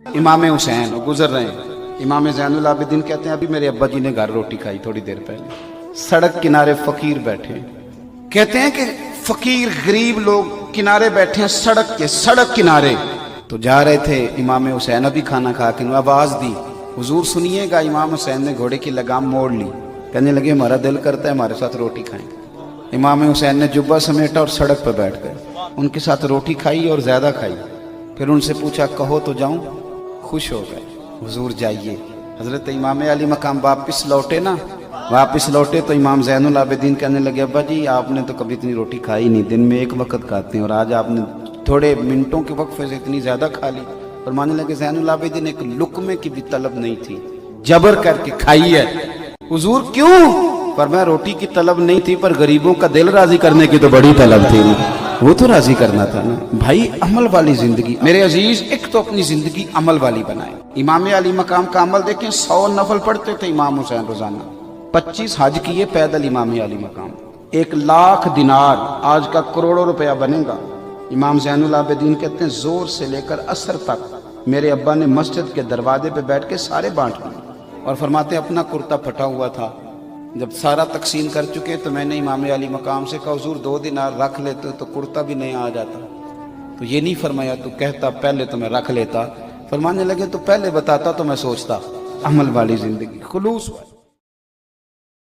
امام حسین گزر رہے ہیں، امام زین العابدین کہتے ہیں ابھی میرے ابا جی نے گھر روٹی کھائی تھوڑی دیر پہلے، سڑک کنارے فقیر بیٹھے، کہتے ہیں کہ فقیر غریب لوگ کنارے بیٹھے ہیں سڑک کنارے، تو جا رہے تھے امام حسین ابھی کھانا کھا کے آواز دی حضور سنیے گا، امام حسین نے گھوڑے کی لگام موڑ لی، کہنے لگے ہمارا دل کرتا ہے ہمارے ساتھ روٹی کھائیں۔ امام حسین نے جبہ سمیٹا اور سڑک پہ بیٹھ گئے، ان کے ساتھ روٹی کھائی اور زیادہ کھائی، پھر ان سے پوچھا کہو تو جاؤں، خوش ہو گئے، حضور جائیے۔ حضرت امام علی مقام واپس لوٹے تو امام زین العابدین کہنے لگے ابا جی آپ نے تو کبھی اتنی روٹی کھائی نہیں، دن میں ایک وقت کھاتے ہیں اور آج آپ نے تھوڑے منٹوں کے وقفے سے اتنی زیادہ کھا لی۔ فرمانے لگے زین العابدین ایک لقمے کی بھی طلب نہیں تھی، جبر کر کے کھائی ہے۔ حضور کیوں؟ فرمایا روٹی کی طلب نہیں تھی پر غریبوں کا دل راضی کرنے کی تو بڑی طلب تھی، وہ تو راضی کرنا تھا نا بھائی۔ عمل والی زندگی میرے عزیز، ایک تو اپنی زندگی عمل والی بنائے۔ امام علی مقام کا عمل دیکھیں، 100 نفل پڑھتے تھے امام حسین روزانہ، 25 حج کیے پیدل امام علی مقام، 1,00,000 دینار آج کا کروڑوں روپیہ بنے گا۔ امام زین العابدین کہتے ہیں زور سے لے کر عصر تک میرے ابا نے مسجد کے دروازے پہ بیٹھ کے سارے بانٹ لیے، اور فرماتے ہیں اپنا کرتا پھٹا ہوا تھا، جب سارا تقسیم کر چکے تو میں نے امام علی مقام سے کہا حضور 2 دینار رکھ لیتے تو کرتا بھی نہیں آ جاتا، تو یہ نہیں فرمایا تو کہتا پہلے تو میں رکھ لیتا، فرمانے لگے تو پہلے بتاتا تو میں سوچتا۔ عمل والی زندگی، خلوص والی۔